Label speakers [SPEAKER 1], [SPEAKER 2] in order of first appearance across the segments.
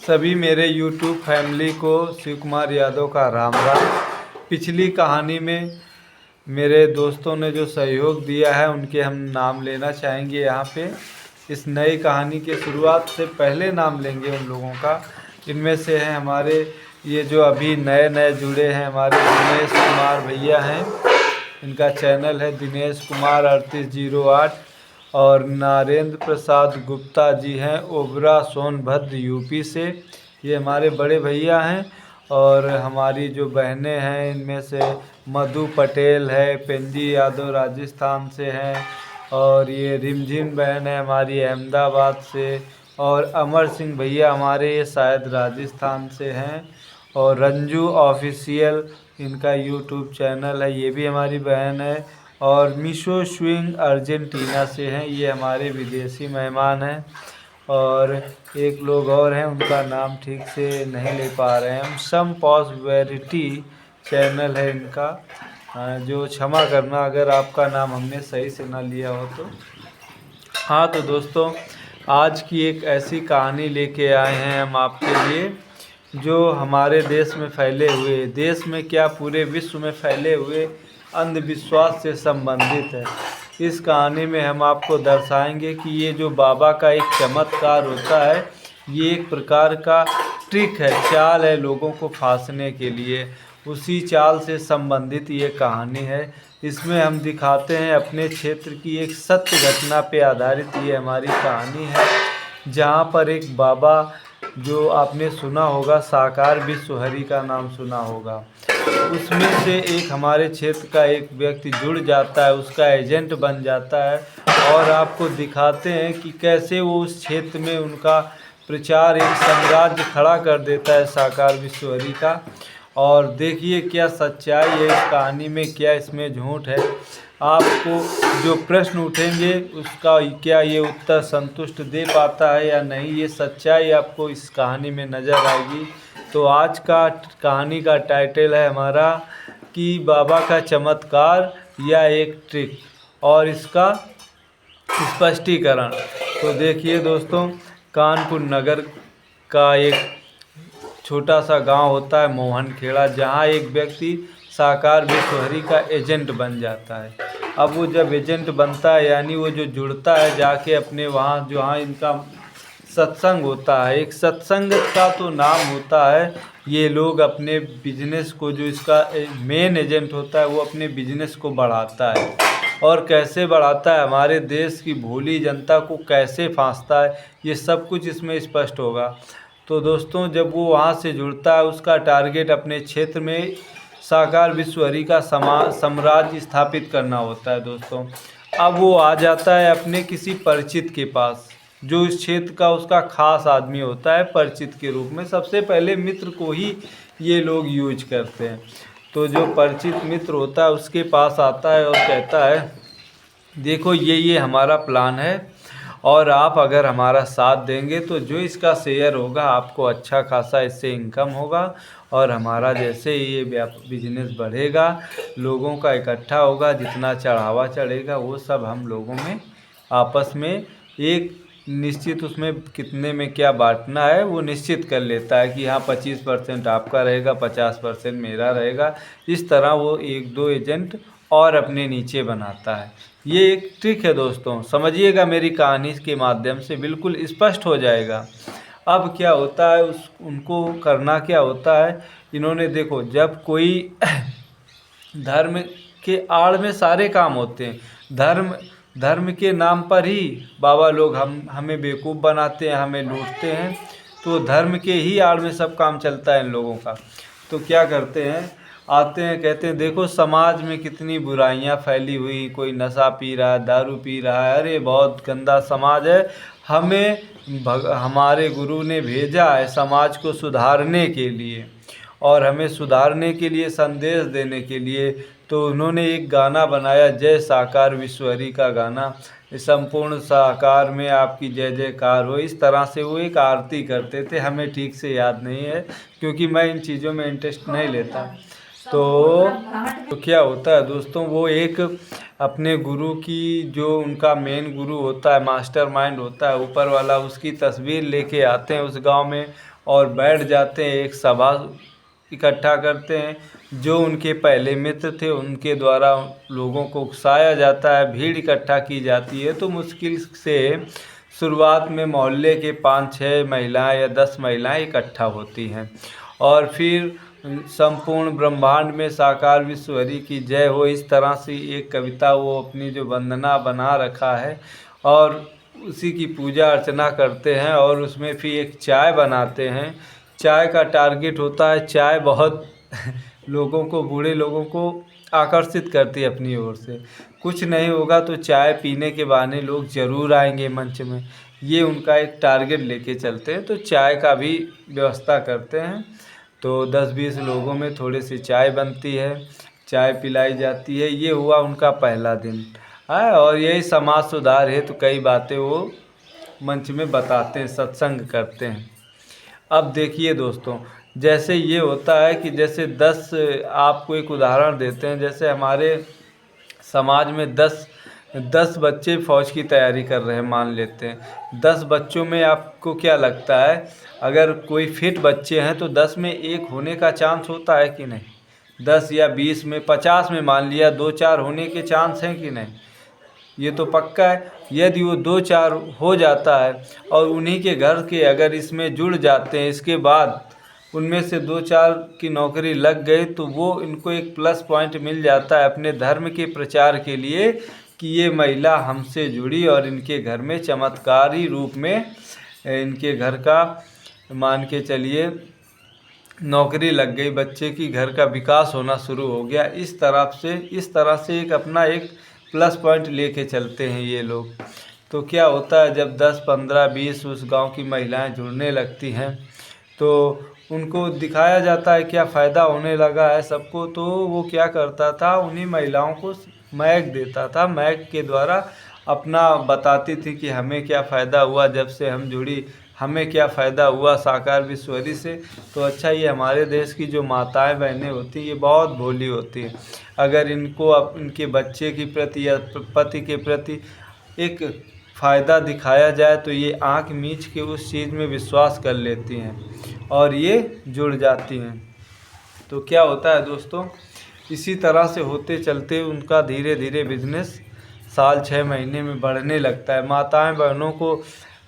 [SPEAKER 1] सभी मेरे YouTube family को शिव कुमार यादव का राम राम। पिछली कहानी में मेरे दोस्तों ने जो सहयोग दिया है उनके हम नाम लेना चाहेंगे यहाँ पे। इस नई कहानी के शुरुआत से पहले नाम लेंगे उन लोगों का। इनमें से हैं हमारे ये जो अभी नए नए जुड़े हैं, हमारे दिनेश कुमार भैया हैं। इनका चैनल है दिनेश कुमार 3808। और नरेंद्र प्रसाद गुप्ता जी हैं ओबरा सोनभद्र यूपी से, ये हमारे बड़े भैया हैं। और हमारी जो बहनें हैं इनमें से मधु पटेल है, पेंजी यादव राजस्थान से हैं। और ये रिमझिम बहन है हमारी अहमदाबाद से। और अमर सिंह भैया हमारे ये शायद राजस्थान से हैं। और रंजू ऑफिशियल इनका यूट्यूब चैनल है, ये भी हमारी बहन है। और मिशो स्विंग अर्जेंटीना से हैं, ये हमारे विदेशी मेहमान हैं। और एक लोग और हैं, उनका नाम ठीक से नहीं ले पा रहे हैं हम। सम पॉसिबिलिटी चैनल है इनका, जो क्षमा करना अगर आपका नाम हमने सही से ना लिया हो तो। हाँ तो दोस्तों, आज की एक ऐसी कहानी लेके आए हैं हम आपके लिए जो हमारे देश में फैले हुए, देश में क्या पूरे विश्व में फैले हुए अंधविश्वास से संबंधित है। इस कहानी में हम आपको दर्शाएंगे कि ये जो बाबा का एक चमत्कार होता है, ये एक प्रकार का ट्रिक है, चाल है लोगों को फांसने के लिए। उसी चाल से संबंधित ये कहानी है। इसमें हम दिखाते हैं अपने क्षेत्र की एक सत्य घटना पे आधारित ये हमारी कहानी है, जहाँ पर एक बाबा, जो आपने सुना होगा साकार विश्वहरि का नाम सुना होगा, उसमें से एक हमारे क्षेत्र का एक व्यक्ति जुड़ जाता है, उसका एजेंट बन जाता है। और आपको दिखाते हैं कि कैसे वो उस क्षेत्र में उनका प्रचार, एक साम्राज्य खड़ा कर देता है साकार विश्वहरि का। और देखिए क्या सच्चाई है इस कहानी में, क्या इसमें झूठ है। आपको जो प्रश्न उठेंगे उसका क्या ये उत्तर संतुष्ट दे पाता है या नहीं, ये सच्चाई आपको इस कहानी में नज़र आएगी। तो आज का कहानी का टाइटल है हमारा कि बाबा का चमत्कार या एक ट्रिक, और इसका स्पष्टीकरण। तो देखिए दोस्तों, कानपुर नगर का एक छोटा सा गांव होता है मोहनखेड़ा, जहां एक व्यक्ति साकार विश्वहरि का एजेंट बन जाता है। अब वो जब एजेंट बनता है, यानी वो जो जुड़ता है जाके अपने वहाँ जहाँ इनका सत्संग होता है, एक सत्संग का तो नाम होता है। ये लोग अपने बिजनेस को, जो इसका मेन एजेंट होता है वो अपने बिजनेस को बढ़ाता है। और कैसे बढ़ाता है, हमारे देश की भोली जनता को कैसे फांसता है, ये सब कुछ इसमें स्पष्ट होगा। तो दोस्तों, जब वो वहाँ से जुड़ता है, उसका टारगेट अपने क्षेत्र में साकार विश्वहरि का साम्राज्य स्थापित करना होता है दोस्तों। अब वो आ जाता है अपने किसी परिचित के पास, जो इस क्षेत्र का उसका खास आदमी होता है, परिचित के रूप में। सबसे पहले मित्र को ही ये लोग यूज करते हैं। तो जो परिचित मित्र होता है उसके पास आता है और कहता है, देखो ये हमारा प्लान है, और आप अगर हमारा साथ देंगे तो जो इसका शेयर होगा आपको अच्छा खासा इससे इनकम होगा। और हमारा जैसे ये बिजनेस बढ़ेगा, लोगों का इकट्ठा होगा, जितना चढ़ावा चढ़ेगा वो सब हम लोगों में आपस में एक निश्चित, उसमें कितने में क्या बांटना है वो निश्चित कर लेता है कि हाँ 25% आपका रहेगा, 50% मेरा रहेगा। इस तरह वो एक दो एजेंट और अपने नीचे बनाता है। ये एक ट्रिक है दोस्तों, समझिएगा, मेरी कहानी के माध्यम से बिल्कुल स्पष्ट हो जाएगा। अब क्या होता है, उनको करना क्या होता है, इन्होंने देखो, जब कोई धर्म के आड़ में सारे काम होते हैं, धर्म के नाम पर ही बाबा लोग हमें बेवकूफ़ बनाते हैं, हमें लूटते हैं। तो धर्म के ही आड़ में सब काम चलता है इन लोगों का। तो क्या करते हैं, आते हैं, कहते हैं देखो समाज में कितनी बुराइयां फैली हुई, कोई नशा पी रहा है, दारू पी रहा है, अरे बहुत गंदा समाज है। हमें हमारे गुरु ने भेजा है समाज को सुधारने के लिए, और हमें सुधारने के लिए, संदेश देने के लिए। तो उन्होंने एक गाना बनाया, जय साकार विश्वहरि का गाना, संपूर्ण साकार में आपकी जय जयकार हो। इस तरह से वो एक आरती करते थे, हमें ठीक से याद नहीं है क्योंकि मैं इन चीज़ों में इंटरेस्ट नहीं लेता। तो क्या होता है दोस्तों, वो एक अपने गुरु की, जो उनका मेन गुरु होता है, मास्टरमाइंड होता है ऊपर वाला, उसकी तस्वीर लेके आते हैं उस गांव में। और बैठ जाते हैं, एक सभा इकट्ठा करते हैं। जो उनके पहले मित्र थे उनके द्वारा लोगों को उकसाया जाता है, भीड़ इकट्ठा की जाती है। तो मुश्किल से शुरुआत में मोहल्ले के 5-6 महिलाएं या 10 महिलाएं इकट्ठा होती हैं और फिर संपूर्ण ब्रह्मांड में साकार विश्वहरि की जय हो, इस तरह से एक कविता वो अपनी जो वंदना बना रखा है और उसी की पूजा अर्चना करते हैं। और उसमें फिर एक चाय बनाते हैं। चाय का टारगेट होता है, चाय बहुत लोगों को, बूढ़े लोगों को आकर्षित करती है अपनी ओर से। कुछ नहीं होगा तो चाय पीने के बहाने लोग ज़रूर आएंगे मंच में, ये उनका एक टारगेट लेके चलते हैं। तो चाय का भी व्यवस्था करते हैं। तो 10-20 लोगों में थोड़ी सी चाय बनती है, चाय पिलाई जाती है। ये हुआ उनका पहला दिन है। और यही समाज सुधार है, तो कई बातें वो मंच में बताते हैं, सत्संग करते हैं। अब देखिए दोस्तों, जैसे ये होता है कि जैसे 10, आपको एक उदाहरण देते हैं। जैसे हमारे समाज में 10 बच्चे फ़ौज की तैयारी कर रहे हैं, मान लेते हैं। 10 बच्चों में आपको क्या लगता है, अगर कोई फिट बच्चे हैं तो 10 में 1 होने का चांस होता है कि नहीं? 10 या 20 में, 50 में मान लिया 2-4 होने के चांस हैं कि नहीं? ये तो पक्का है। यदि वो 2-4 हो जाता है और उन्हीं के घर के अगर इसमें जुड़ जाते हैं, इसके बाद उनमें से 2-4 की नौकरी लग गई, तो वो इनको एक प्लस पॉइंट मिल जाता है अपने धर्म के प्रचार के लिए कि ये महिला हमसे जुड़ी और इनके घर में चमत्कारी रूप में इनके घर का, मान के चलिए, नौकरी लग गई, बच्चे की घर का विकास होना शुरू हो गया। इस तरह से एक अपना एक प्लस पॉइंट लेके चलते हैं ये लोग। तो क्या होता है, जब 10, 15, 20 उस गांव की महिलाएं जुड़ने लगती हैं तो उनको दिखाया जाता है क्या फ़ायदा होने लगा है सबको। तो वो क्या करता था, उन्हीं महिलाओं को मैक देता था। मैक के द्वारा अपना बताती थी कि हमें क्या फ़ायदा हुआ जब से हम जुड़ी, हमें क्या फ़ायदा हुआ साकार विश्वहरि से। तो अच्छा, ये हमारे देश की जो माताएं बहनें होती हैं ये बहुत भोली होती हैं। अगर इनको इनके बच्चे के प्रति या पति के प्रति एक फ़ायदा दिखाया जाए तो ये आंख मीच के उस चीज़ में विश्वास कर लेती हैं और ये जुड़ जाती हैं। तो क्या होता है दोस्तों, इसी तरह से होते चलते उनका धीरे धीरे बिजनेस साल 6 महीने में बढ़ने लगता है। माताएं बहनों को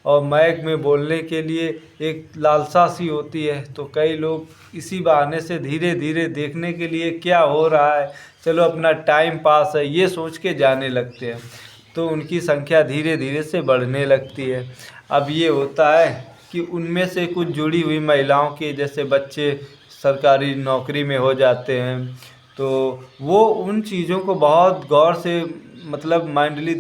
[SPEAKER 1] और माइक में बोलने के लिए एक लालसा सी होती है, तो कई लोग इसी बहाने से धीरे धीरे देखने के लिए क्या हो रहा है, चलो अपना टाइम पास है, ये सोच के जाने लगते हैं। तो उनकी संख्या धीरे धीरे से बढ़ने लगती है। अब ये होता है कि उनमें से कुछ जुड़ी हुई महिलाओं के जैसे बच्चे सरकारी नौकरी में हो जाते हैं, तो वो उन चीज़ों को बहुत गौर से, मतलब माइंडली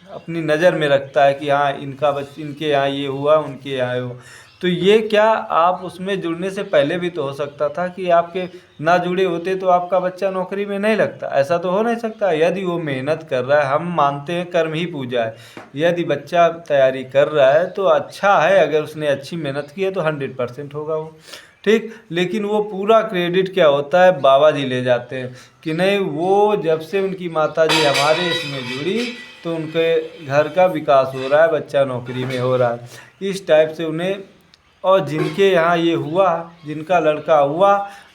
[SPEAKER 1] अपनी नज़र में रखता है कि हाँ इनके यहाँ ये हुआ, उनके यहाँ हो। तो ये क्या, आप उसमें जुड़ने से पहले भी तो हो सकता था कि आपके ना जुड़े होते तो आपका बच्चा नौकरी में नहीं लगता। ऐसा तो हो नहीं सकता। यदि वो मेहनत कर रहा है, हम मानते हैं कर्म ही पूजा है, यदि बच्चा तैयारी कर रहा है तो अच्छा है, अगर उसने अच्छी मेहनत की है तो 100% होगा वो, ठीक। लेकिन वो पूरा क्रेडिट क्या होता है, बाबा जी ले जाते हैं कि नहीं, वो जब से उनकी माता जी हमारे इसमें जुड़ी तो उनके घर का विकास हो रहा है, बच्चा नौकरी में हो रहा है। इस टाइप से उन्हें, और जिनके यहाँ ये हुआ, जिनका लड़का हुआ,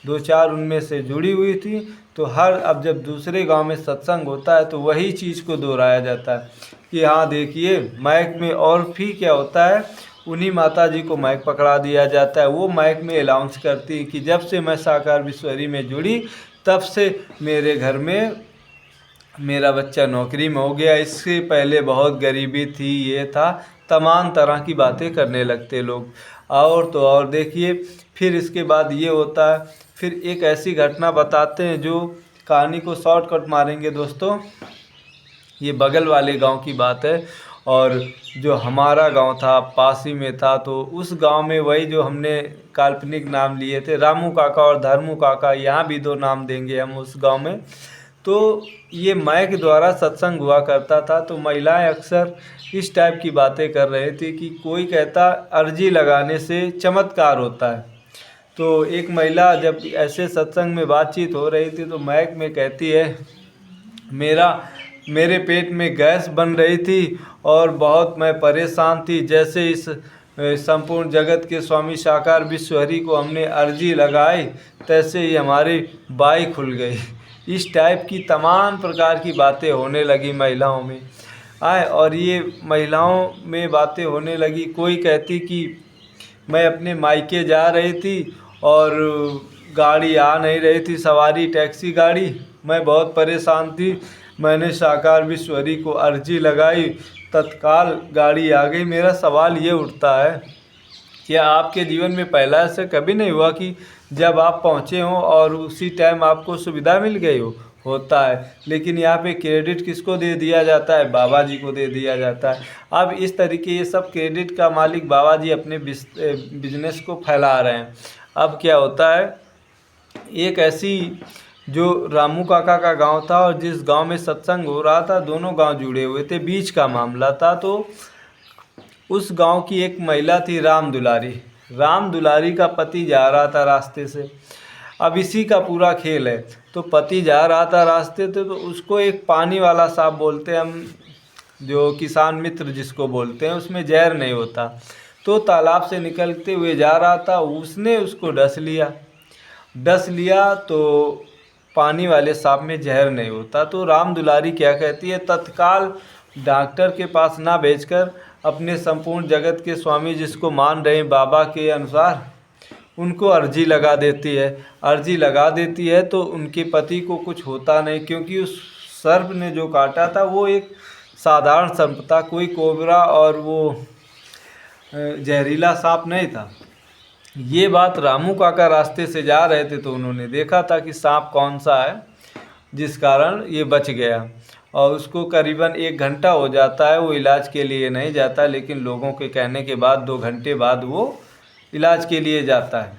[SPEAKER 1] 2-4 उनमें से जुड़ी हुई थी, तो अब जब दूसरे गांव में सत्संग होता है तो वही चीज़ को दोहराया जाता है कि हाँ देखिए माइक में। और फिर क्या होता है, उन्हीं माता जी को माइक पकड़ा दिया जाता है। वो माइक में अनाउंस करती है कि जब से मैं साकार विश्वहरि में जुड़ी तब से मेरे घर में मेरा बच्चा नौकरी में हो गया, इससे पहले बहुत गरीबी थी, ये था, तमाम तरह की बातें करने लगते लोग। और तो और देखिए, फिर इसके बाद ये होता है, फिर एक ऐसी घटना बताते हैं जो कहानी को शॉर्टकट मारेंगे दोस्तों। ये बगल वाले गांव की बात है, और जो हमारा गांव था पास ही में था, तो उस गांव में वही जो हमने काल्पनिक नाम लिए थे, रामू काका और धर्मू काका, यहाँ भी 2 नाम देंगे हम उस गांव में। तो ये माइक द्वारा सत्संग हुआ करता था। तो महिलाएं अक्सर इस टाइप की बातें कर रहे थे कि कोई कहता अर्जी लगाने से चमत्कार होता है। तो एक महिला जब ऐसे सत्संग में बातचीत हो रही थी तो माइक में कहती है, मेरे पेट में गैस बन रही थी और बहुत मैं परेशान थी, जैसे इस संपूर्ण जगत के स्वामी साकार विश्वहरि को हमने अर्जी लगाई, तैसे ही हमारी बाई खुल गई। इस टाइप की तमाम प्रकार की बातें होने लगी महिलाओं में आए। और ये महिलाओं में बातें होने लगी, कोई कहती कि मैं अपने मायके जा रही थी और गाड़ी आ नहीं रही थी, सवारी टैक्सी गाड़ी, मैं बहुत परेशान थी, मैंने साकार विश्वहरि को अर्जी लगाई, तत्काल गाड़ी आ गई। मेरा सवाल ये उठता है, क्या आपके जीवन में पहला ऐसा कभी नहीं हुआ कि जब आप पहुँचे हों और उसी टाइम आपको सुविधा मिल गई हो? होता है, लेकिन यहाँ पे क्रेडिट किसको दे दिया जाता है? बाबा जी को दे दिया जाता है। अब इस तरीके ये सब क्रेडिट का मालिक बाबा जी अपने बिजनेस को फैला रहे हैं। अब क्या होता है, एक ऐसी जो रामू काका का गांव था और जिस गांव में सत्संग हो रहा था, दोनों गांव जुड़े हुए थे, बीच का मामला था। तो उस गांव की एक महिला थी राम दुलारी। राम दुलारी का पति जा रहा था रास्ते से। अब इसी का पूरा खेल है। तो पति जा रहा था रास्ते से, तो उसको एक पानी वाला सांप बोलते हैं हम, जो किसान मित्र जिसको बोलते हैं, उसमें जहर नहीं होता। तो तालाब से निकलते हुए जा रहा था, उसने उसको डस लिया तो पानी वाले सांप में जहर नहीं होता। तो राम दुलारी क्या कहती है, तत्काल डॉक्टर के पास ना भेजकर अपने संपूर्ण जगत के स्वामी जिसको मान रहे हैं बाबा के अनुसार, उनको अर्जी लगा देती है। अर्जी लगा देती है तो उनके पति को कुछ होता नहीं, क्योंकि उस सर्प ने जो काटा था वो एक साधारण सर्प था, कोई कोबरा और वो जहरीला सांप नहीं था। ये बात रामू काका रास्ते से जा रहे थे तो उन्होंने देखा था कि सांप कौन सा है, जिस कारण ये बच गया। और उसको करीबन 1 घंटा हो जाता है, वो इलाज के लिए नहीं जाता, लेकिन लोगों के कहने के बाद 2 घंटे बाद वो इलाज के लिए जाता है।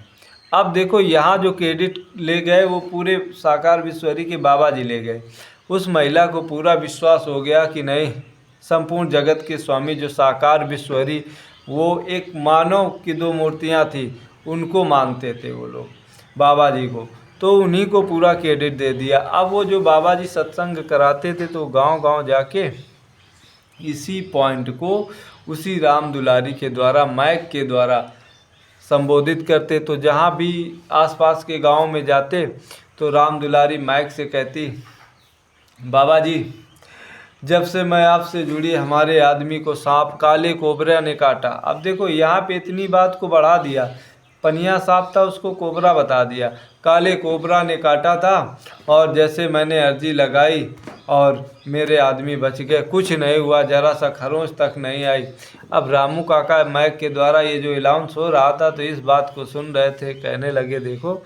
[SPEAKER 1] अब देखो यहाँ जो क्रेडिट ले गए वो पूरे साकार विश्वहरि के बाबा जी ले गए। उस महिला को पूरा विश्वास हो गया कि नहीं, संपूर्ण जगत के स्वामी जो साकार विश्वहरि, वो एक मानव की 2 मूर्तियाँ थी, उनको मानते थे वो लोग, बाबा जी को। तो उन्हीं को पूरा क्रेडिट दे दिया। अब वो जो बाबा जी सत्संग कराते थे तो गांव-गांव जाके इसी पॉइंट को उसी राम दुलारी के द्वारा, माइक के द्वारा संबोधित करते। तो जहाँ भी आसपास के गांव में जाते तो राम दुलारी माइक से कहती, बाबा जी जब से मैं आपसे जुड़ी, हमारे आदमी को सांप काले कोबरा ने काटा। अब देखो यहाँ पे इतनी बात को बढ़ा दिया, पनिया सांप था उसको कोबरा बता दिया, काले कोबरा ने काटा था, और जैसे मैंने अर्जी लगाई और मेरे आदमी बच गए, कुछ नहीं हुआ, जरा सा खरोंच तक नहीं आई। अब रामू काका माइक के द्वारा ये जो अनाउंस हो रहा था तो इस बात को सुन रहे थे, कहने लगे देखो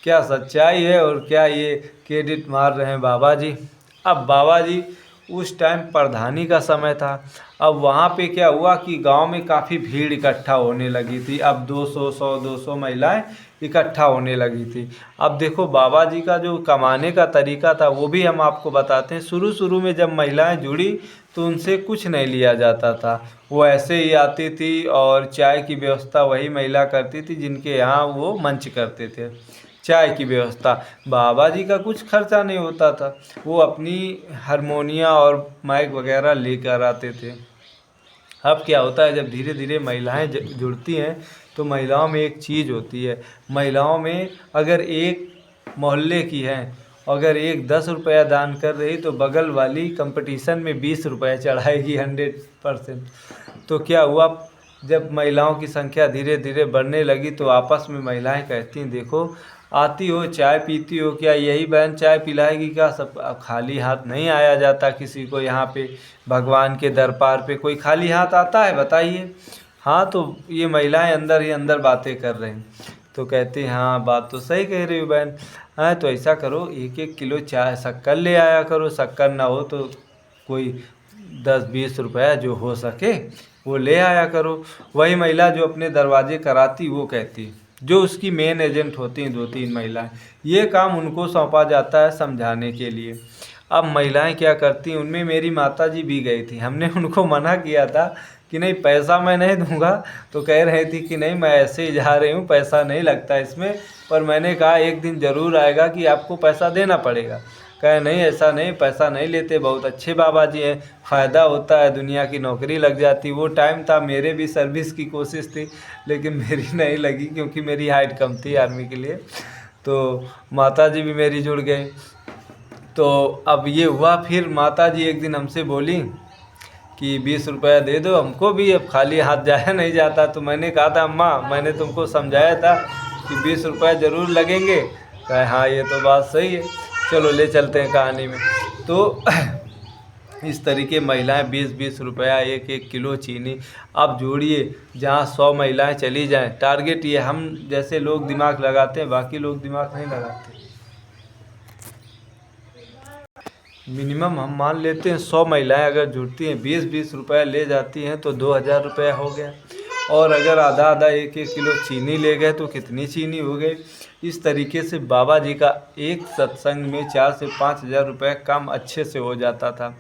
[SPEAKER 1] क्या सच्चाई है और क्या ये क्रेडिट मार रहे हैं बाबा जी। अब बाबा जी उस टाइम प्रधानी का समय था। अब वहाँ पे क्या हुआ कि गांव में काफ़ी भीड़ इकट्ठा होने लगी थी। अब 200 महिलाएं इकट्ठा होने लगी थी। अब देखो बाबा जी का जो कमाने का तरीका था वो भी हम आपको बताते हैं। शुरू में जब महिलाएं जुड़ी तो उनसे कुछ नहीं लिया जाता था, वो ऐसे ही आती थी और चाय की व्यवस्था वही महिला करती थी जिनके यहाँ वो मंच करते थे, चाय की व्यवस्था। बाबा जी का कुछ खर्चा नहीं होता था, वो अपनी हारमोनिया और माइक वगैरह लेकर आते थे। अब क्या होता है, जब धीरे धीरे महिलाएं जुड़ती हैं तो महिलाओं में एक चीज़ होती है, महिलाओं में अगर एक मोहल्ले की हैं, अगर एक 10 रुपया दान कर रही तो बगल वाली कंपटीशन में 20 रुपये चढ़ाएगी 100%। तो क्या हुआ, जब महिलाओं की संख्या धीरे धीरे बढ़ने लगी तो आपस में महिलाएं कहती हैं, देखो आती हो चाय पीती हो, क्या यही बहन चाय पिलाएगी क्या? सब खाली हाथ नहीं आया जाता किसी को यहाँ पे, भगवान के दरबार पे कोई खाली हाथ आता है बताइए? हाँ, तो ये महिलाएं अंदर ही अंदर बातें कर रही हैं। तो कहती हैं हाँ बात तो सही कह रही हो बहन, हाँ तो ऐसा करो 1-1 किलो चाय शक्कर ले आया करो, शक्कर ना हो तो कोई 10-20 रुपया जो हो सके वो ले आया करो। वही महिला जो अपने दरवाजे कराती वो कहती, जो उसकी मेन एजेंट होती हैं 2-3 महिलाएं, ये काम उनको सौंपा जाता है समझाने के लिए। अब महिलाएं क्या करती हैं, उनमें मेरी माता जी भी गई थी। हमने उनको मना किया था कि नहीं पैसा मैं नहीं दूंगा, तो कह रही थी कि नहीं मैं ऐसे ही जा रही हूँ, पैसा नहीं लगता इसमें, पर मैंने कहा एक दिन ज़रूर आएगा कि आपको पैसा देना पड़ेगा। कहे नहीं ऐसा नहीं, पैसा नहीं लेते, बहुत अच्छे बाबा जी हैं, फ़ायदा होता है, दुनिया की नौकरी लग जाती। वो टाइम था मेरे भी सर्विस की कोशिश थी, लेकिन मेरी नहीं लगी क्योंकि मेरी हाइट कम थी आर्मी के लिए। तो माता जी भी मेरी जुड़ गई। तो अब ये हुआ, फिर माता जी एक दिन हमसे बोली कि 20 रुपया दे दो हमको भी, अब खाली हाथ जाया नहीं जाता। तो मैंने कहा था अम्मा मैंने तुमको समझाया था कि 20 रुपये ज़रूर लगेंगे। कहे हाँ ये तो बात सही है, चलो ले चलते हैं कहानी में। तो इस तरीके महिलाएं 20-20 रुपया, 1-1 किलो चीनी। आप जोड़िए, जहाँ 100 महिलाएं चली जाएं, टारगेट ये हम जैसे लोग दिमाग लगाते हैं, बाकी लोग दिमाग नहीं लगाते। मिनिमम हम मान लेते हैं 100 महिलाएं अगर जुड़ती हैं, 20-20 रुपया ले जाती हैं, तो 2000 रुपया हो गया। और अगर आधा आधा 1-1 किलो चीनी ले गए तो कितनी चीनी हो गई। इस तरीके से बाबा जी का एक सत्संग में 4 से 5 हज़ार रुपये काम अच्छे से हो जाता था।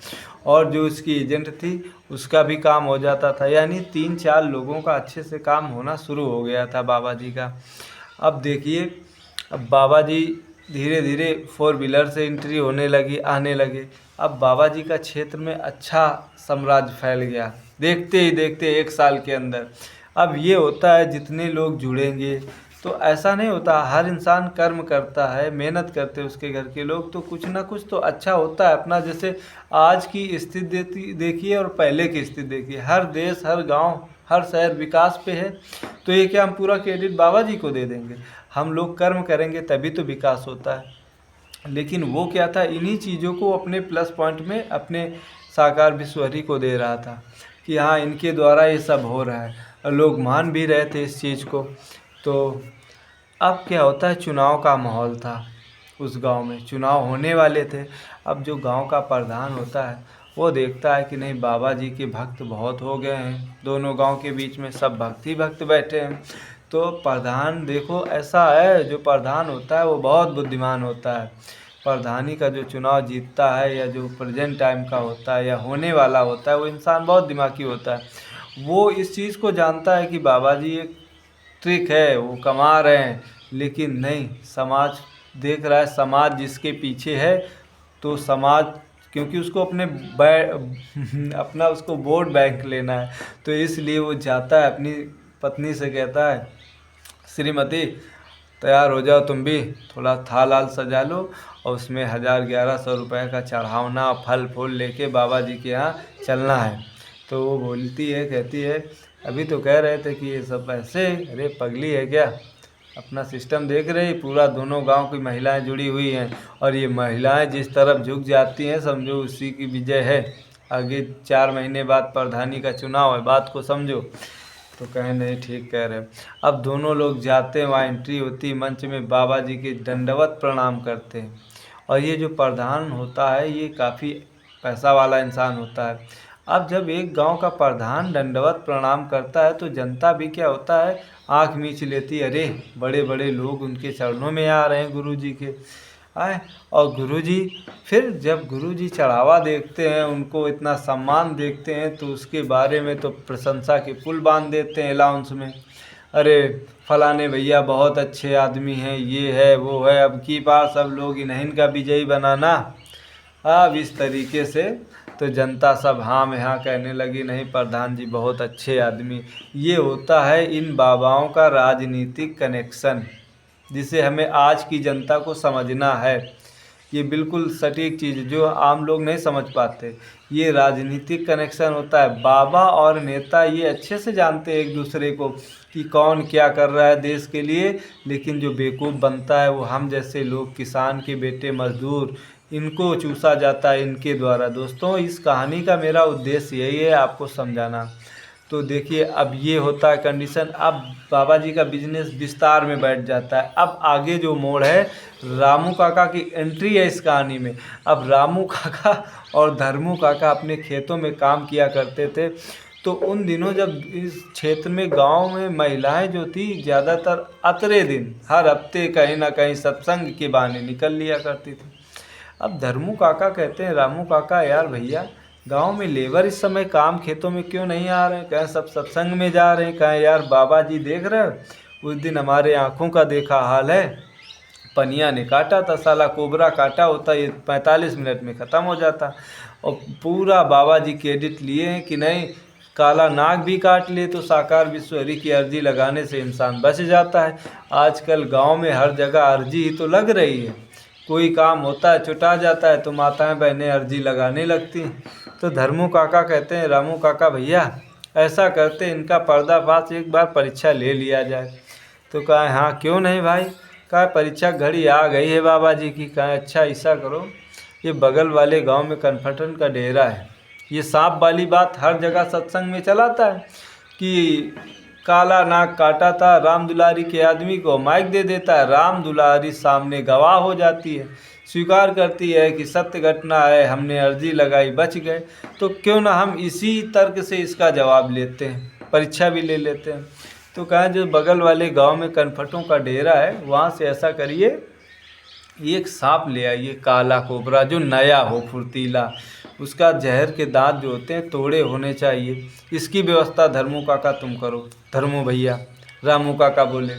[SPEAKER 1] और जो उसकी एजेंट थी उसका भी काम हो जाता था, यानी 3-4 लोगों का अच्छे से काम होना शुरू हो गया था बाबा जी का। अब देखिए, अब बाबा जी धीरे धीरे 4 व्हीलर से एंट्री होने लगी, आने लगे। अब बाबा जी का क्षेत्र में अच्छा साम्राज्य फैल गया, देखते ही देखते 1 साल के अंदर। अब ये होता है जितने लोग जुड़ेंगे, तो ऐसा नहीं होता, हर इंसान कर्म करता है, मेहनत करते हैं उसके घर के लोग, तो कुछ ना कुछ तो अच्छा होता है अपना। जैसे आज की स्थिति देखिए और पहले की स्थिति देखिए, हर देश, हर गांव, हर शहर विकास पे है। तो ये क्या हम पूरा क्रेडिट बाबा जी को दे देंगे? हम लोग कर्म करेंगे तभी तो विकास होता है। लेकिन वो क्या था, इन्हीं चीज़ों को अपने प्लस पॉइंट में अपने साकार विश्वहरि को दे रहा था कि हाँ इनके द्वारा ये सब हो रहा है, और लोग मान भी रहे थे इस चीज़ को। तो अब क्या होता है, चुनाव का माहौल था, उस गांव में चुनाव होने वाले थे। अब जो गांव का प्रधान होता है वो देखता है कि नहीं बाबा जी के भक्त बहुत हो गए हैं, दोनों गांव के बीच में सब भक्त ही भक्त बैठे हैं। तो प्रधान देखो ऐसा है, जो प्रधान होता है वो बहुत बुद्धिमान होता है। प्रधानी का जो चुनाव जीतता है या जो प्रेजेंट टाइम का होता है या होने वाला होता है, वो इंसान बहुत दिमागी होता है। वो इस चीज़ को जानता है कि बाबा जी एक ट्रिक है, वो कमा रहे हैं, लेकिन नहीं, समाज देख रहा है, समाज जिसके पीछे है। तो समाज, क्योंकि उसको अपना उसको वोट बैंक लेना है, तो इसलिए वो जाता है अपनी पत्नी से कहता है श्रीमती तैयार हो जाओ, तुम भी थोड़ा थाल आल सजा लो, और उसमें 1000-1100 रुपये का चढ़ावना फल फूल लेके बाबा जी के यहाँ चलना है। तो वो बोलती है, कहती है अभी तो कह रहे थे कि ये सब ऐसे, अरे पगली है क्या, अपना सिस्टम देख रही, पूरा दोनों गांव की महिलाएं जुड़ी हुई हैं, और ये महिलाएं जिस तरफ झुक जाती हैं समझो उसी की विजय है। आगे 4 महीने बाद प्रधानी का चुनाव है, बात को समझो। तो कहें नहीं ठीक कह रहे हो। अब दोनों लोग जाते हैं, वहाँ एंट्री होती, मंच में बाबा जी के दंडवत प्रणाम करते हैं। और ये जो प्रधान होता है ये काफ़ी पैसा वाला इंसान होता है। अब जब एक गांव का प्रधान दंडवत प्रणाम करता है तो जनता भी क्या होता है, आँख मीच लेती है, अरे बड़े बड़े लोग उनके चरणों में आ रहे हैं गुरु जी के आए। और गुरुजी, फिर जब गुरुजी चढ़ावा देखते हैं, उनको इतना सम्मान देखते हैं, तो उसके बारे में तो प्रशंसा के पुल बांध देते हैं अलाउंस में, अरे फलाने भैया बहुत अच्छे आदमी हैं, ये है वो है, अब की बार सब लोग इन्हीं का विजयी बनाना। अब इस तरीके से तो जनता सब हाँ में हाँ कहने लगी, नहीं प्रधान जी बहुत अच्छे आदमी। ये होता है इन बाबाओं का राजनीतिक कनेक्शन, जिसे हमें आज की जनता को समझना है। ये बिल्कुल सटीक चीज़ जो आम लोग नहीं समझ पाते, ये राजनीतिक कनेक्शन होता है। बाबा और नेता ये अच्छे से जानते हैं एक दूसरे को कि कौन क्या कर रहा है देश के लिए, लेकिन जो बेवकूफ़ बनता है वो हम जैसे लोग, किसान के बेटे, मजदूर, इनको चूसा जाता है इनके द्वारा। दोस्तों इस कहानी का मेरा उद्देश्य यही है, आपको समझाना। तो देखिए अब ये होता है कंडीशन। अब बाबा जी का बिजनेस विस्तार में बैठ जाता है। अब आगे जो मोड़ है, रामू काका की एंट्री है इस कहानी में। अब रामू काका और धर्मू काका अपने खेतों में काम किया करते थे। तो उन दिनों जब इस क्षेत्र में गांव में महिलाएं जो थी ज़्यादातर अतरे दिन हर हफ्ते कहीं ना कहीं सत्संग के बहाने निकल लिया करती थी। अब धर्मू काका कहते हैं, रामू काका यार भैया गांव में लेबर इस समय काम खेतों में क्यों नहीं आ रहे हैं, कहें सब सत्संग में जा रहे हैं, कहें यार बाबा जी देख रहे हो, उस दिन हमारे आँखों का देखा हाल है, पनिया ने काटा था, साला कोबरा काटा होता, ये 45 मिनट में ख़त्म हो जाता। और पूरा बाबा जी क्रेडिट लिए हैं कि नहीं, काला नाग भी काट ले तो साकार विश्वहरि की अर्जी लगाने से इंसान बच जाता है। आजकल गांव में हर जगह अर्जी ही तो लग रही है, कोई काम होता है छुटा जाता है तो माताएं बहनें अर्जी लगाने लगती हैं। तो धर्मू काका कहते हैं, रामू काका भैया ऐसा करते इनका पर्दाफाश एक बार परीक्षा ले लिया जाए। तो कहा हाँ क्यों नहीं भाई, कहा परीक्षा घड़ी आ गई है बाबा जी की। कहा अच्छा ऐसा करो, ये बगल वाले गांव में कन्फर्टन का डेरा है, ये सांप वाली बात हर जगह सत्संग में चलाता है कि काला नाग काटा था राम दुलारी के आदमी को, माइक दे देता है, राम दुलारी सामने गवाह हो जाती है, स्वीकार करती है कि सत्य घटना है, हमने अर्जी लगाई बच गए। तो क्यों ना हम इसी तर्क से इसका जवाब लेते हैं, परीक्षा भी ले लेते हैं। तो कहा जो बगल वाले गांव में कनफटों का डेरा है वहाँ से ऐसा करिए, एक सांप ले आइए काला कोबरा जो नया हो फुर्तीला, उसका जहर के दांत जो होते हैं तोड़े होने चाहिए, इसकी व्यवस्था धर्मू काका तुम करो। धर्मू भैया रामू काका बोले,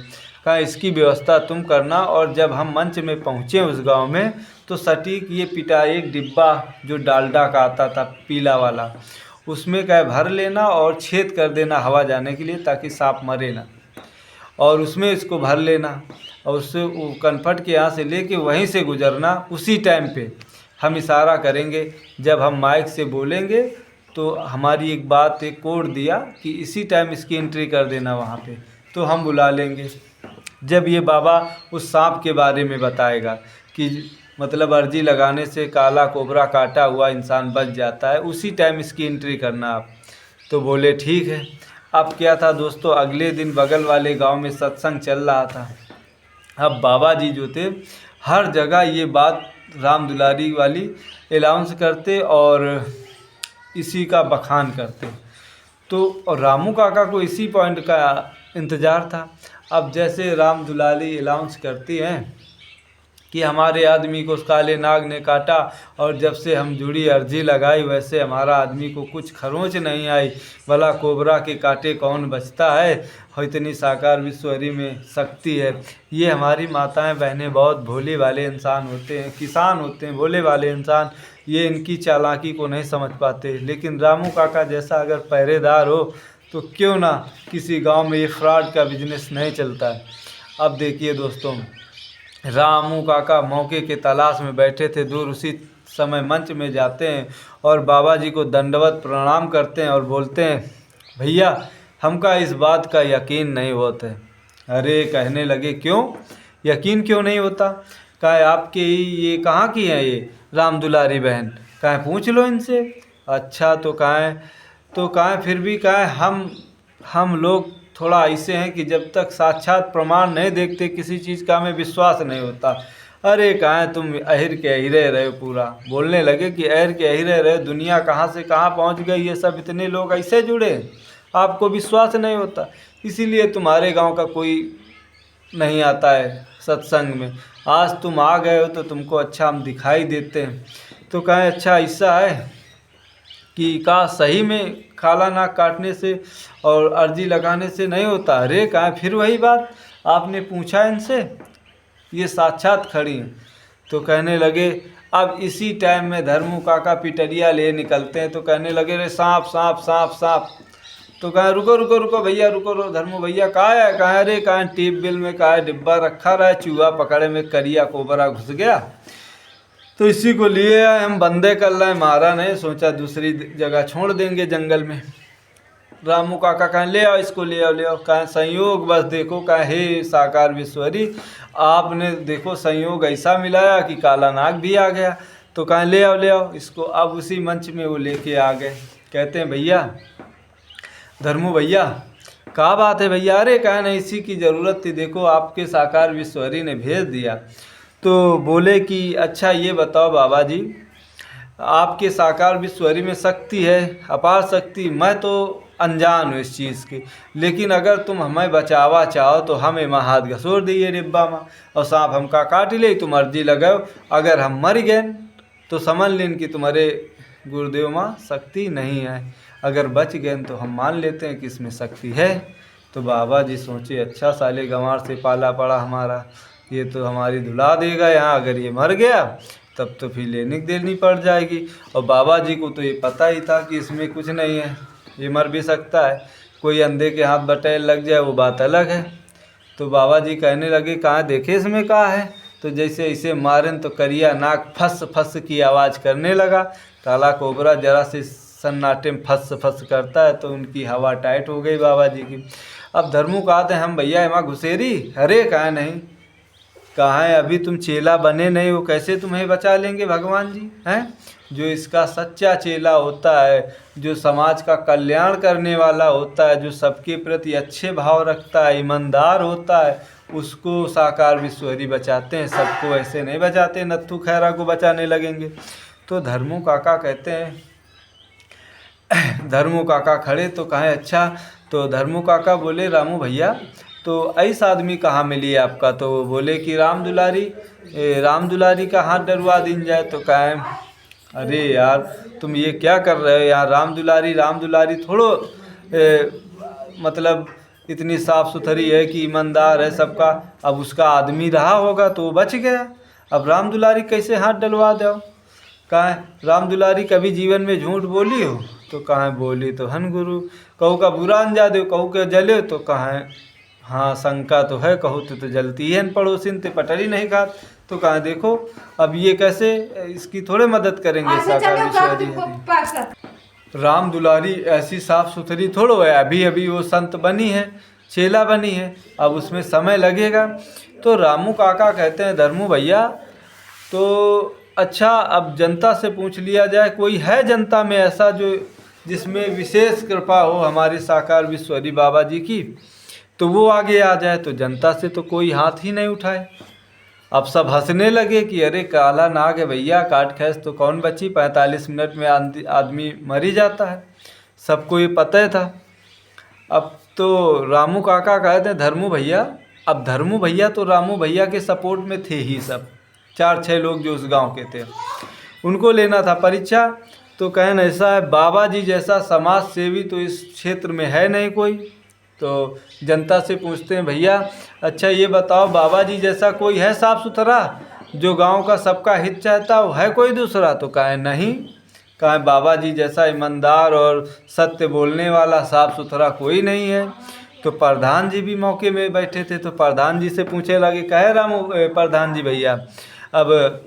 [SPEAKER 1] कहा इसकी व्यवस्था तुम करना, और जब हम मंच में पहुँचे उस गांव में तो सटीक ये पिटा एक डिब्बा जो डालडा का आता था पीला वाला, उसमें क्या भर लेना और छेद कर देना हवा जाने के लिए ताकि सांप मरे ना, और उसमें इसको भर लेना और उससे वो कनफट के यहाँ से लेके वहीं से गुजरना। उसी टाइम पे हम इशारा करेंगे, जब हम माइक से बोलेंगे तो हमारी एक बात एक कोड दिया कि इसी टाइम इसकी एंट्री कर देना वहाँ पे, तो हम बुला लेंगे। जब ये बाबा उस सांप के बारे में बताएगा कि मतलब अर्जी लगाने से काला कोबरा काटा हुआ इंसान बच जाता है, उसी टाइम इसकी एंट्री करना आप। तो बोले ठीक है। अब क्या था दोस्तों, अगले दिन बगल वाले गांव में सत्संग चल रहा था। अब बाबा जी जो थे हर जगह ये बात राम दुलारी वाली अनाउंस करते और इसी का बखान करते। तो रामू काका को इसी पॉइंट का इंतज़ार था। अब जैसे राम दुलारी अनाउंस करती हैं कि हमारे आदमी को उस काले नाग ने काटा, और जब से हम जुड़ी अर्जी लगाई वैसे हमारा आदमी को कुछ खरोंच नहीं आई, भला कोबरा के काटे कौन बचता है, और इतनी साकार विश्वहरि में शक्ति है। ये हमारी माताएं बहनें बहुत भोले वाले इंसान होते हैं, किसान होते हैं भोले वाले इंसान, ये इनकी चालाकी को नहीं समझ पाते। लेकिन रामू काका जैसा अगर पहरेदार हो तो क्यों ना किसी गांव में ये फ्रॉड का बिजनेस नहीं चलता है। अब देखिए दोस्तों, रामू काका मौके के तलाश में बैठे थे दूर, उसी समय मंच में जाते हैं और बाबा जी को दंडवत प्रणाम करते हैं और बोलते हैं भैया हमका इस बात का यकीन नहीं होता है। अरे कहने लगे क्यों यकीन क्यों नहीं होता, कहा आपके ये कहाँ की हैं ये राम दुलारी बहन, कहा पूछ लो इनसे। अच्छा तो कहा फिर भी कहा हम लोग थोड़ा ऐसे हैं कि जब तक साक्षात प्रमाण नहीं देखते किसी चीज़ का हमें विश्वास नहीं होता। अरे कहाँ तुम अहिर के अहिरे रहे हो, पूरा बोलने लगे कि अहिर के अहिरे रहे, दुनिया कहाँ से कहाँ पहुँच गई, ये सब इतने लोग ऐसे जुड़े, आपको विश्वास नहीं होता, इसीलिए तुम्हारे गांव का कोई नहीं आता है सत्संग में, आज तुम आ गए हो तो तुमको अच्छा हम दिखाई देते हैं। तो कहें अच्छा ऐसा है कि का सही में काला नाग काटने से और अर्जी लगाने से नहीं होता। अरे कहा फिर वही बात आपने पूछा इनसे, ये साक्षात खड़ी हैं। तो कहने लगे, अब इसी टाइम में धर्मू काका पिटरिया ले निकलते हैं, तो कहने लगे रे सांप सांप सांप सांप। तो कहा रुको रुको रुको भैया रुको धर्मू भैया कहाँ है, कहा अरे कहा टिप बिल में कहा डिब्बा रखा रहा है, चूहा पकड़े में करिया कोबरा घुस गया, तो इसी को लिए हम बंदे कर रहे हैं, मारा नहीं, सोचा दूसरी जगह छोड़ देंगे जंगल में। रामू काका कहें ले आओ इसको, ले आओ। कहें संयोग बस देखो, कहें हे साकार विश्वहरि आपने देखो संयोग ऐसा मिलाया कि काला नाग भी आ गया। तो कहें ले आओ इसको। अब उसी मंच में वो लेके आ गए। कहते हैं भैया धर्मू भैया क्या बात है भैया, अरे कहें नहीं इसी की ज़रूरत थी, देखो आपके साकार विश्वहरि ने भेज दिया। तो बोले कि अच्छा ये बताओ बाबा जी, आपके साकार विश्वहरि में शक्ति है, अपार शक्ति, मैं तो अनजान हूँ इस चीज़ की, लेकिन अगर तुम हमें बचावा चाहो तो हमें माँ हाथ घसोर दिए डिब्बा में और सांप हमका काट ले, तुम अर्जी लगाओ, अगर हम मर गए तो समझ लें कि तुम्हारे गुरुदेव माँ शक्ति नहीं है, अगर बच गए तो हम मान लेते हैं कि इसमें शक्ति है। तो बाबा जी सोचे अच्छा साले गंवार से पाला पड़ा हमारा, ये तो हमारी धुला देगा यहाँ, अगर ये मर गया तब तो फिर लेनी देनी पड़ जाएगी। और बाबा जी को तो ये पता ही था कि इसमें कुछ नहीं है, ये मर भी सकता है, कोई अंधे के हाथ बटेर लग जाए वो बात अलग है। तो बाबा जी कहने लगे कहाँ देखे इसमें कहाँ है। तो जैसे इसे मारन तो करिया नाक फस फस की आवाज़ करने लगा। काला कोबरा जरा से सन्नाटे में फस फस करता है तो उनकी हवा टाइट हो गई बाबा जी की। अब धर्मू कहते हैं हम भैया एमा घुसेरी, अरे कहाँ नहीं, कहाँ है, अभी तुम चेला बने नहीं हो, कैसे तुम्हें बचा लेंगे भगवान जी हैं। जो इसका सच्चा चेला होता है, जो समाज का कल्याण करने वाला होता है, जो सबके प्रति अच्छे भाव रखता है, ईमानदार होता है, उसको साकार विश्वहरी बचाते हैं, सबको ऐसे नहीं बचाते नत्थू खैरा को बचाने लगेंगे। तो धर्मू काका कहते हैं, धर्मू काका खड़े तो कहें अच्छा। तो धर्मू काका बोले रामू भैया तो ऐसा आदमी कहाँ मिली आपका। तो बोले कि राम दुलारी का हाथ डरवा दिन जाए। तो कहें अरे यार तुम ये क्या कर रहे हो यार, राम दुलारी थोड़ो मतलब इतनी साफ़ सुथरी है कि ईमानदार है सबका। अब उसका आदमी रहा होगा तो वो बच गया, अब राम दुलारी कैसे हाथ डलवा दो। कहें राम दुलारी कभी जीवन में झूठ बोली हो। तो कहें बोली तो हन गुरु, कहू का बुरा अंजा दो, कहू के जले। तो कहें हाँ शंका तो है, कहू तो जलती है पड़ोसिन ते पटरी नहीं खात। तो कहाँ देखो अब ये कैसे, इसकी थोड़े मदद करेंगे साकार विश्वहरी। राम दुलारी ऐसी साफ सुथरी थोड़ो है, अभी अभी वो संत बनी है, चेला बनी है, अब उसमें समय लगेगा। तो रामू काका कहते हैं धर्मू भैया तो अच्छा अब जनता से पूछ लिया जाए, कोई है जनता में ऐसा जो जिसमें विशेष कृपा हो हमारे साकार विश्वहरी बाबा जी की, तो वो आगे आ जाए। तो जनता से तो कोई हाथ ही नहीं उठाए। अब सब हंसने लगे कि अरे काला नाग है भैया, काट खैस तो कौन बची, 45 मिनट में आदमी मर ही जाता है, सबको ये पता ही था। अब तो रामू काका कहते हैं धर्मू भैया, अब धर्मू भैया तो रामू भैया के सपोर्ट में थे ही सब, 4-6 लोग जो उस गांव के थे, उनको लेना था परीक्षा। तो कहना ऐसा है बाबा जी जैसा समाज सेवी तो इस क्षेत्र में है नहीं कोई। तो जनता से पूछते हैं भैया अच्छा ये बताओ बाबा जी जैसा कोई है साफ़ सुथरा जो गांव का सबका हित चाहता हो, है कोई दूसरा। तो कहें नहीं, कहें बाबा जी जैसा ईमानदार और सत्य बोलने वाला साफ़ सुथरा कोई नहीं है। तो प्रधान जी भी मौके में बैठे थे, तो प्रधान जी से पूछे लगे कहे रामू प्रधान जी भैया अब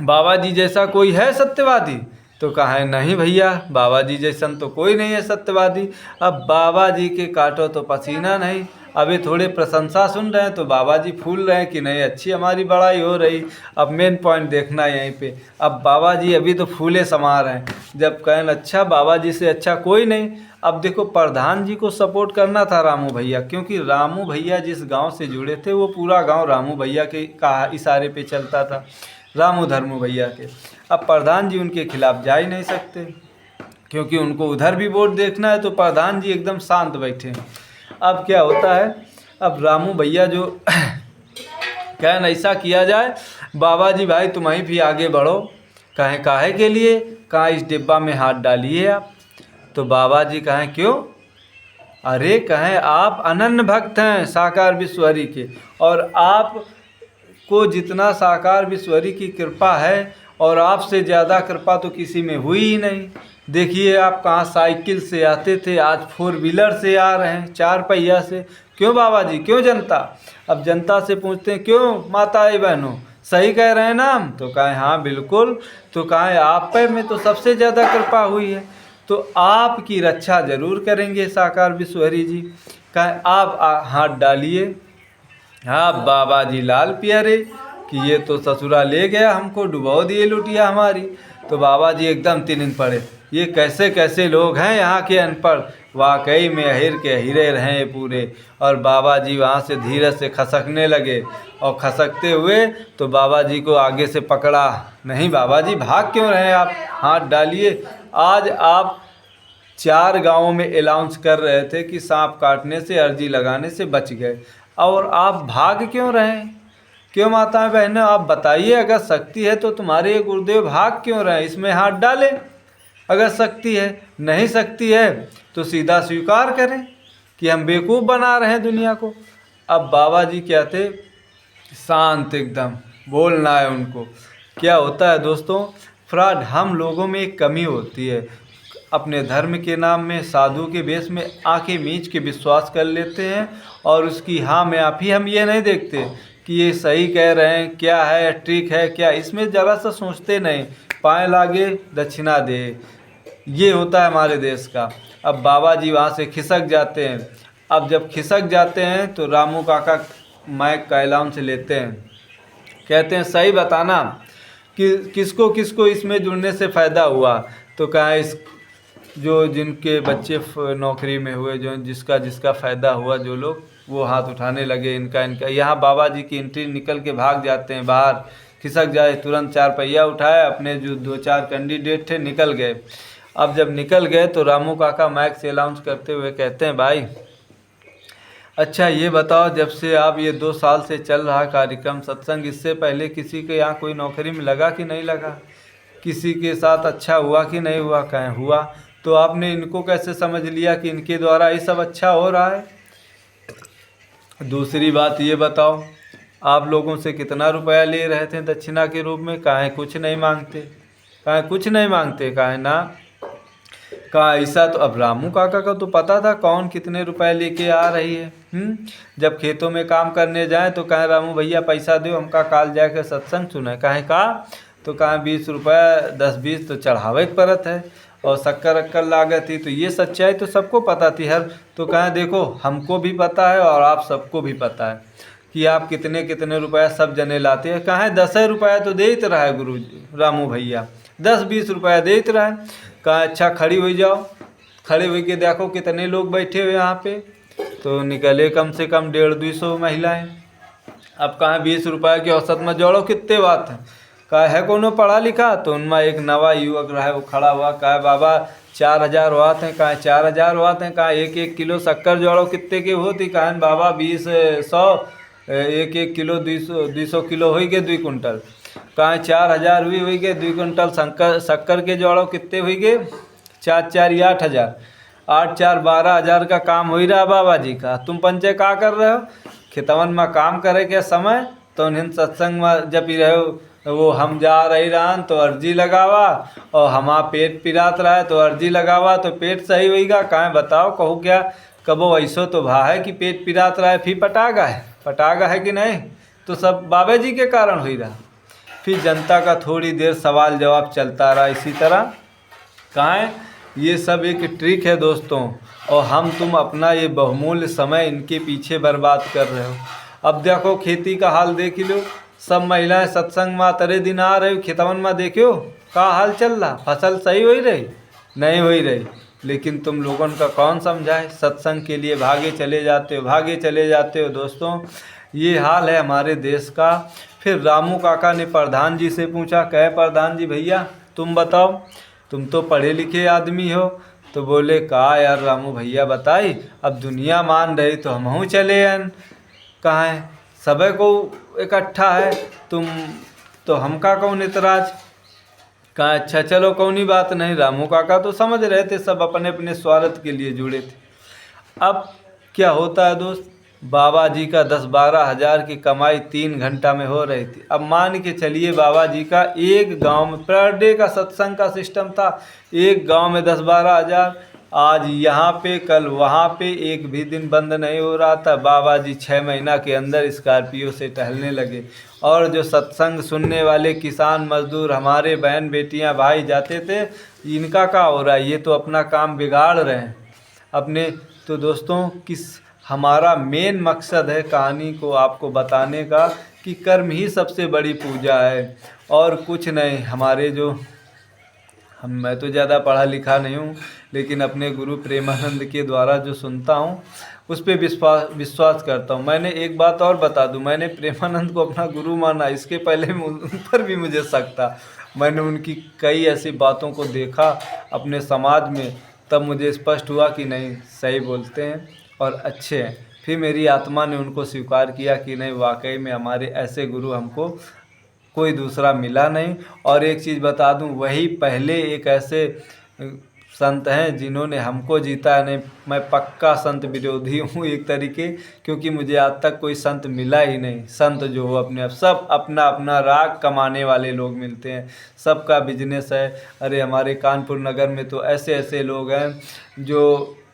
[SPEAKER 1] बाबा जी जैसा कोई है सत्यवादी। तो कहा नहीं भैया बाबा जी जैसन तो कोई नहीं है सत्यवादी। अब बाबा जी के काटो तो पसीना नहीं, अभी थोड़े प्रशंसा सुन रहे हैं तो बाबा जी फूल रहे हैं कि नहीं अच्छी हमारी बड़ाई हो रही। अब मेन पॉइंट देखना है यहीं पे, अब बाबा जी अभी तो फूले समा रहे हैं, जब कहन अच्छा बाबा जी से अच्छा कोई नहीं। अब देखो प्रधान जी को सपोर्ट करना था रामू भैया, क्योंकि रामू भैया जिस गाँव से जुड़े थे वो पूरा गाँव रामू भैया के इशारे पे चलता था, रामू धर्मू भैया के। अब प्रधान जी उनके खिलाफ जा ही नहीं सकते, क्योंकि उनको उधर भी वोट देखना है। तो प्रधान जी एकदम शांत बैठे हैं। अब क्या होता है, अब रामू भैया जो कहन ऐसा किया जाए बाबा जी भाई तुम ही भी आगे बढ़ो, कहें काहे के लिए, कहाँ इस डिब्बा में हाथ डालिए आप। तो बाबा जी कहें क्यों, अरे कहें आप अनन्य भक्त हैं साकार विश्वहरी के, और आप को जितना साकार विश्वहरी की कृपा है और आपसे ज़्यादा कृपा तो किसी में हुई ही नहीं। देखिए आप कहाँ साइकिल से आते थे, आज 4 व्हीलर से आ रहे हैं, 4 पहिया से। क्यों बाबा जी, क्यों जनता। अब जनता से पूछते हैं क्यों माताएं बहनों सही कह रहे हैं ना हम। तो कहें हाँ बिल्कुल। तो कहें आप पे में तो सबसे ज़्यादा कृपा हुई है, तो आपकी रक्षा ज़रूर करेंगे साकार विश्वहरी जी। कहें आप हाथ डालिए। हाँ बाबा जी लाल प्यारे कि ये तो ससुरा ले गया हमको, डुबो दिए लुटिया हमारी। तो बाबा जी एकदम तिनिंग पड़े, ये कैसे कैसे लोग हैं यहाँ के अनपढ़, वाकई में अहिर के हीरे रहे पूरे। और बाबा जी वहाँ से धीरे से खसकने लगे, और खसकते हुए तो बाबा जी को आगे से पकड़ा। नहीं बाबा जी भाग क्यों रहे हैं आप, हाथ डालिए। आज आप 4 गाँवों में अनाउंस कर रहे थे कि सांप काटने से अर्जी लगाने से बच गए, और आप भाग क्यों रहे हैं। क्यों माताएं बहनें आप बताइए, अगर शक्ति है तो तुम्हारे ये गुरुदेव भाग क्यों रहे हैं, इसमें हाथ डालें अगर शक्ति है। नहीं शक्ति है तो सीधा स्वीकार करें कि हम बेवकूफ़ बना रहे हैं दुनिया को। अब बाबा जी क्या थे, शांत एकदम, बोलना है उनको। क्या होता है दोस्तों, फ्रॉड हम लोगों में एक कमी होती है, अपने धर्म के नाम में साधु के वेश में आंखें मीच के विश्वास कर लेते हैं, और उसकी हाँ में आप ही हम ये नहीं देखते कि ये सही कह रहे हैं, क्या है ठीक है क्या, इसमें ज़रा सा सोचते नहीं, पाए लागे दक्षिणा दे। ये होता है हमारे देश का। अब बाबा जी वहाँ से खिसक जाते हैं। अब जब खिसक जाते हैं तो रामू काका माइक कैलाम से लेते हैं, कहते हैं सही बताना कि किसको किसको इसमें जुड़ने से फ़ायदा हुआ। तो कहा इस जो जिनके बच्चे नौकरी में हुए, जो जिसका जिसका फ़ायदा हुआ, जो लोग वो हाथ उठाने लगे, इनका इनका। यहाँ बाबा जी की एंट्री, निकल के भाग जाते हैं बाहर, खिसक जाए, तुरंत 4 पहिया उठाया, अपने जो 2-4 कैंडिडेट थे निकल गए। अब जब निकल गए तो रामू काका माइक से अनाउंस करते हुए कहते हैं, भाई अच्छा ये बताओ, जब से आप ये 2 साल से चल रहा कार्यक्रम सत्संग, इससे पहले किसी के यहाँ कोई नौकरी में लगा कि नहीं लगा, किसी के साथ अच्छा हुआ कि नहीं हुआ? कहें हुआ। तो आपने इनको कैसे समझ लिया कि इनके द्वारा ये सब अच्छा हो रहा है? दूसरी बात ये बताओ, आप लोगों से कितना रुपया ले रहे थे दक्षिणा के रूप में? कहें कुछ नहीं मांगते, कहें कुछ नहीं मांगते, कहें ना। कहा ऐसा तो अब रामू काका को तो पता था कौन कितने रुपए लेके आ रही है। जब खेतों में काम करने जाए तो कहें रामू भैया पैसा दो, हमका काल जाकर सत्संग सुने। कहें का? तो कहें 20 रुपये 10-20 तो चढ़ावे की परत है, और शक्कर अक्कर लागत थी। तो ये सच्चाई तो सबको पता थी हर। तो कहें देखो हमको भी पता है और आप सबको भी पता है कि आप कितने कितने रुपया सब जने लाते हैं। कहें 10 रुपया तो दे रहा है गुरु जी रामू भैया, 10-20 रुपया दे रहा है। कहा अच्छा खड़ी हो जाओ, खड़े हो के देखो कितने लोग बैठे हुए यहाँ पे। तो निकले कम से कम 150-200 महिलाएं। अब कहा 20 रुपये की औसत में जोड़ो कितने बात है। कहा है कोनो पढ़ा लिखा? तो उनमें एक नवा युवक रहा है, वो खड़ा हुआ, कहा बाबा 4000 वात हैं। कहा 4000 वात हैं। कहा 1-1 किलो शक्कर जोड़ो कितने की होती? कहा बाबा 20-100, 1-1 किलो 200 किलो हो गए 2 कुंटल। कहा 4000 हुई गए 2 कुंटल शक्कर के जोड़ो कितने हुई गए? 4-4 8,000, 8-4 12,000 का काम हो ही रहा बाबा जी का। तुम पंचे का कर रहे हो? खेतवन में काम करे के समय तो उन्हें सत्संग में जब ही रहे हो, वो हम जा रही रहन तो अर्जी लगावा, और हमारा पेट पिरात रहा है तो अर्जी लगावा तो पेट सही होगा। कहें बताओ कहूँ क्या? कबो ऐसो तो भा है कि पेट पिरात रहा है फिर पटागा है कि नहीं? तो सब बाबा जी के कारण हो ही रहा। फिर जनता का थोड़ी देर सवाल जवाब चलता रहा इसी तरह। कहें ये सब एक ट्रिक है दोस्तों, और हम तुम अपना ये बहुमूल्य समय इनके पीछे बर्बाद कर रहे हो। अब देखो खेती का हाल देख लो, सब महिलाएं सत्संग में तरह दिन आ रहे हो, खेतवन में देखो का हाल चल रहा, फसल सही हो रही नहीं हो रही। लेकिन तुम लोगों का कौन समझाए, सत्संग के लिए भागे चले जाते हो दोस्तों। ये हाल है हमारे देश का। फिर रामू काका ने प्रधान जी से पूछा, कहे प्रधान जी भैया तुम बताओ, तुम तो पढ़े लिखे आदमी हो। तो बोले कहा यार रामू भैया बताई, अब दुनिया मान रही तो हम चले आन। कहा सबे को इकट्ठा है, तुम तो हमका कौन इतराज। कहा अच्छा चलो कौनी बात नहीं। रामू काका तो समझ रहे थे सब अपने अपने स्वार्थ के लिए जुड़े थे। अब क्या होता है दोस्त, बाबा जी का 10-12 हज़ार की कमाई 3 घंटा में हो रही थी। अब मान के चलिए बाबा जी का एक गांव में पर डे का सत्संग का सिस्टम था, एक गांव में 10-12 हज़ार। आज यहाँ पे कल वहाँ पे, एक भी दिन बंद नहीं हो रहा था। बाबा जी 6 महीना के अंदर स्कॉर्पियो से टहलने लगे, और जो सत्संग सुनने वाले किसान मजदूर हमारे बहन बेटियाँ भाई जाते थे, इनका क्या हो रहा है, ये तो अपना काम बिगाड़ रहे हैं अपने। तो दोस्तों हमारा मेन मकसद है कहानी को आपको बताने का कि कर्म ही सबसे बड़ी पूजा है और कुछ नहीं। हमारे जो मैं तो ज़्यादा पढ़ा लिखा नहीं हूँ, लेकिन अपने गुरु प्रेमानंद के द्वारा जो सुनता हूँ उस पर विश्वास करता हूँ। मैंने एक बात और बता दूँ, मैंने प्रेमानंद को अपना गुरु माना, इसके पहले उन पर भी मुझे शक था। मैंने उनकी कई ऐसी बातों को देखा अपने समाज में, तब मुझे स्पष्ट हुआ कि नहीं सही बोलते हैं और अच्छे हैं। फिर मेरी आत्मा ने उनको स्वीकार किया कि नहीं वाकई में हमारे ऐसे गुरु हमको कोई दूसरा मिला नहीं। और एक चीज़ बता दूं, वही पहले एक ऐसे संत हैं जिन्होंने हमको जीता है। नहीं, मैं पक्का संत विरोधी हूँ एक तरीके, क्योंकि मुझे आज तक कोई संत मिला ही नहीं। संत जो हो अपने आप सब अपना अपना राग कमाने वाले लोग मिलते हैं, सबका बिजनेस है। अरे हमारे कानपुर नगर में तो ऐसे ऐसे लोग हैं जो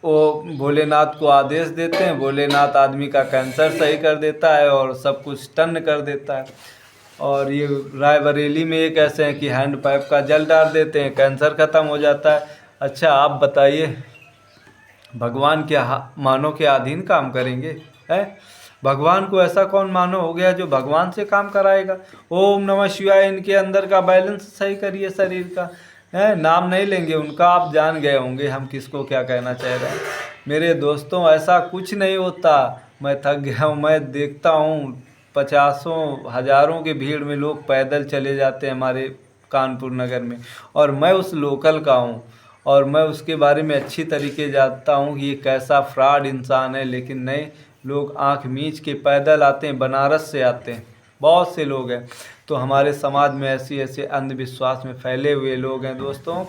[SPEAKER 1] वो भोलेनाथ को आदेश देते हैं, भोलेनाथ आदमी का कैंसर सही कर देता है और सब कुछ टन कर देता है। और ये रायबरेली में एक ऐसे हैं कि हैंड पाइप का जल डाल देते हैं, कैंसर ख़त्म हो जाता है। अच्छा आप बताइए, भगवान के मानव के अधीन काम करेंगे? है भगवान को ऐसा कौन मानव हो गया जो भगवान से काम कराएगा? ओम नमः शिवाय, इनके अंदर का बैलेंस सही करिए शरीर का। है नाम नहीं लेंगे उनका, आप जान गए होंगे हम किसको क्या कहना चाह रहे हैं। मेरे दोस्तों ऐसा कुछ नहीं होता, मैं थक गया हूँ। मैं देखता हूँ पचासों हज़ारों की भीड़ में लोग पैदल चले जाते हैं हमारे कानपुर नगर में, और मैं उस लोकल का हूँ और मैं उसके बारे में अच्छी तरीके जानता हूँ कि ये कैसा फ्रॉड इंसान है। लेकिन नहीं, लोग आंख मीच के पैदल आते हैं, बनारस से आते हैं, बहुत से लोग हैं। तो हमारे समाज में ऐसी ऐसे अंधविश्वास में फैले हुए लोग हैं दोस्तों।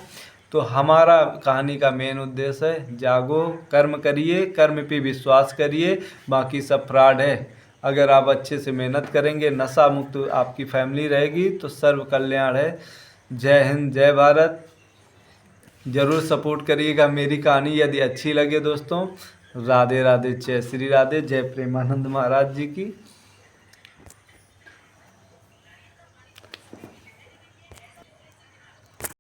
[SPEAKER 1] तो हमारा कहानी का मेन उद्देश्य है, जागो, कर्म करिए, कर्म पे विश्वास करिए, बाकी सब फ्रॉड है। अगर आप अच्छे से मेहनत करेंगे, नशा मुक्त आपकी फैमिली रहेगी तो सर्व कल्याण है। जय हिंद, जय भारत। ज़रूर सपोर्ट करिएगा मेरी कहानी यदि अच्छी लगे दोस्तों। राधे राधे, जय श्री राधे, जय प्रेमानंद महाराज जी की।